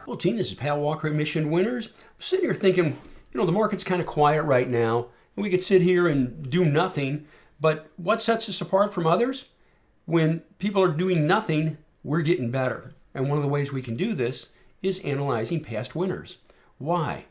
Well, team, this is Pat Walker at Mission Winners. I'm sitting here thinking, the market's kind of quiet right now, and we could sit here and do nothing, but what sets us apart from others? When people are doing nothing, we're getting better. And one of the ways we can do this is analyzing past winners. Why?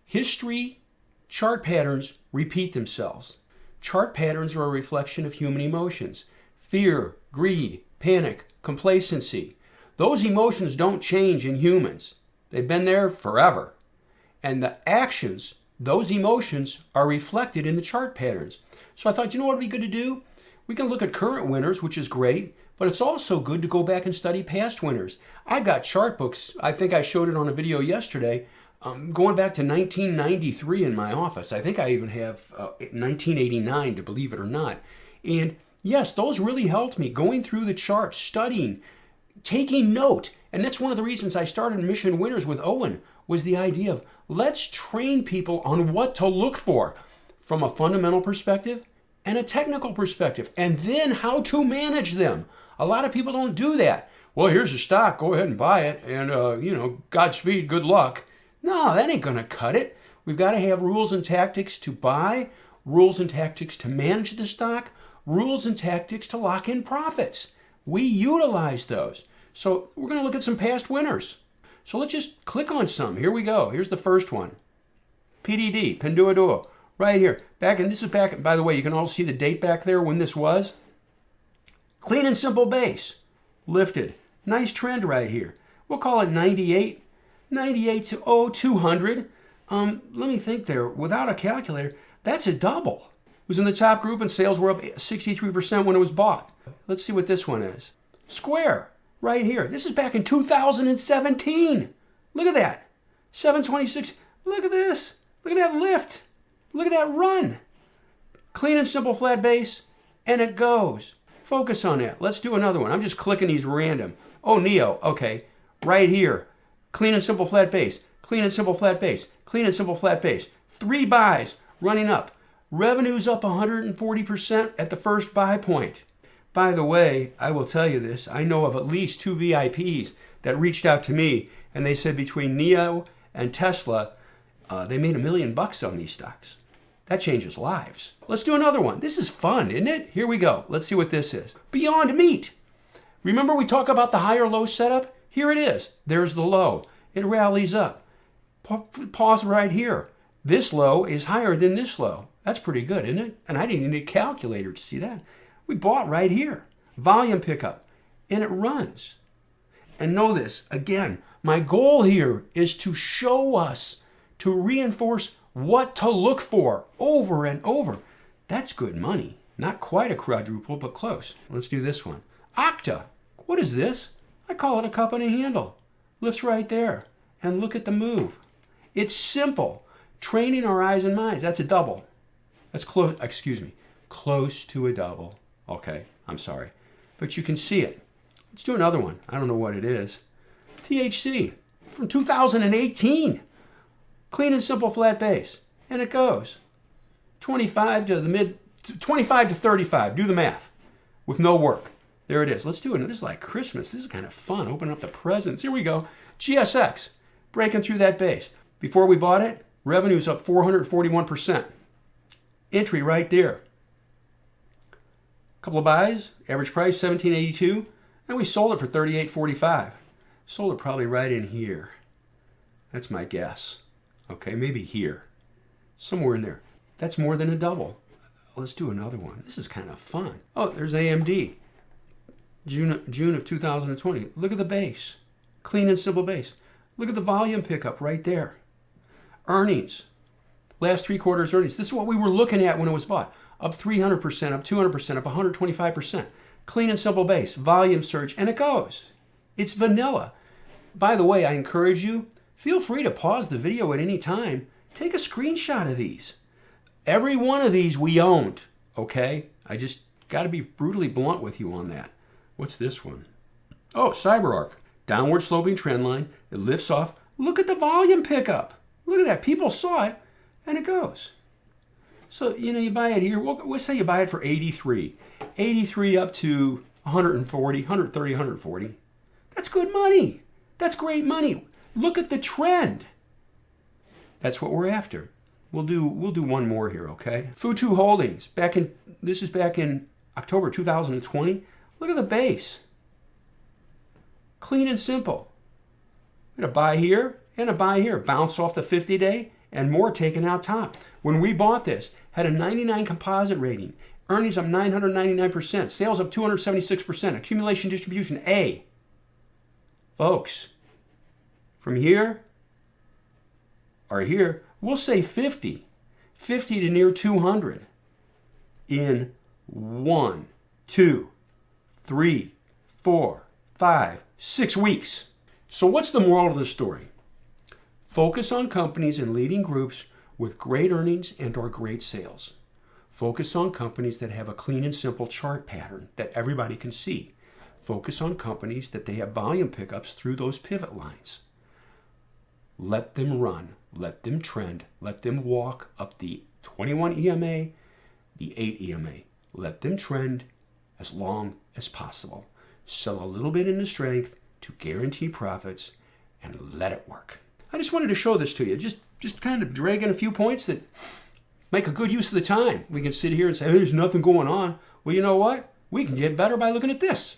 History, chart patterns repeat themselves. Chart patterns are a reflection of human emotions. Fear, greed, panic, complacency. Those emotions don't change in humans. They've been there forever. And the actions, those emotions, are reflected in the chart patterns. So I thought, what would be good to do? We can look at current winners, which is great, but it's also good to go back and study past winners. I got chart books, I think I showed it on a video yesterday, going back to 1993 in my office. I think I even have 1989, to believe it or not. And yes, those really helped me going through the charts, studying, taking note. And that's one of the reasons I started Mission Winners with Owen, was the idea of let's train people on what to look for from a fundamental perspective and a technical perspective, and then how to manage them. A lot of people don't do that. Well, here's a stock, go ahead and buy it, and Godspeed, good luck. No, that ain't gonna cut it. We've got to have rules and tactics to buy, rules and tactics to manage the stock, rules and tactics to lock in profits. We utilize those. So we're going to look at some past winners. So let's just click on some. Here we go. Here's the first one. PDD, Pinduoduo, right here. This is back, by the way, you can all see the date back there when this was. Clean and simple base, lifted. Nice trend right here. We'll call it 98. 98 to 200. Let me think there. Without a calculator, that's a double. It was in the top group and sales were up 63% when it was bought. Let's see what this one is. Square, right here. This is back in 2017. Look at that. 726. Look at this. Look at that lift. Look at that run. Clean and simple flat base, and it goes. Focus on that. Let's do another one. I'm just clicking these random. Oh, Neo. Okay. Right here. Clean and simple flat base. Clean and simple flat base. Clean and simple flat base. 3 buys running up. Revenue's up 140% at the first buy point. By the way, I will tell you this. I know of at least 2 VIPs that reached out to me, and they said between Neo and Tesla, they made $1 million on these stocks. That changes lives. Let's do another one. This is fun, isn't it? Here we go. Let's see what this is. Beyond Meat. Remember we talk about the higher low setup? Here it is. There's the low. It rallies up. Pause right here. This low is higher than this low. That's pretty good, isn't it? And I didn't need a calculator to see that. We bought right here. Volume pickup. And it runs. And know this, again, my goal here is to show us, to reinforce what to look for over and over. That's good money. Not quite a quadruple, but close. Let's do this one. Octa. What is this? I call it a cup and a handle. Lifts right there. And look at the move. It's simple. Training our eyes and minds. That's a double. That's close, close to a double. Okay, I'm sorry. But you can see it. Let's do another one. I don't know what it is. THC from 2018. Clean and simple flat base. And it goes. 25 to 35. Do the math. With no work. There it is. Let's do it. This is like Christmas. This is kind of fun. Open up the presents. Here we go. GSX. Breaking through that base. Before we bought it, revenue's up 441%. Entry right there. Couple of buys. Average price $17.82. And we sold it for $38.45. Sold it probably right in here. That's my guess. Okay, maybe here. Somewhere in there. That's more than a double. Let's do another one. This is kind of fun. Oh, there's AMD. June of 2020. Look at the base. Clean and simple base. Look at the volume pickup right there. Earnings. Last 3 quarters earnings. This is what we were looking at when it was bought. Up 300%, up 200%, up 125%. Clean and simple base. Volume surge. And it goes. It's vanilla. By the way, I encourage you, feel free to pause the video at any time. Take a screenshot of these. Every one of these we owned. Okay? I just got to be brutally blunt with you on that. What's this one? Oh, CyberArk. Downward sloping trend line. It lifts off. Look at the volume pickup. Look at that. People saw it, and it goes. So, you buy it here. We'll say you buy it for 83. 83 up to 140, 130, 140. That's good money. That's great money. Look at the trend. That's what we're after. We'll do one more here, okay? Futu Holdings, this is back in October 2020. Look at the base. Clean and simple. We had a buy here and a buy here. Bounce off the 50-day and more taken out top. When we bought this, had a 99 composite rating. Earnings up 999%. Sales up 276%. Accumulation distribution A. Folks, from here or here, we'll say 50 to near 200 in 1, 2, 3, 4, 5, 6 weeks. So what's the moral of the story? Focus on companies and leading groups with great earnings and or great sales. Focus on companies that have a clean and simple chart pattern that everybody can see. Focus on companies that they have volume pickups through those pivot lines. Let them run, let them trend, let them walk up the 21 EMA, the 8 EMA. Let them trend as long as possible. Sell a little bit into strength to guarantee profits and let it work. I just wanted to show this to you, just kind of drag in a few points that make a good use of the time. We can sit here and say, hey, there's nothing going on. Well, you know what? We can get better by looking at this.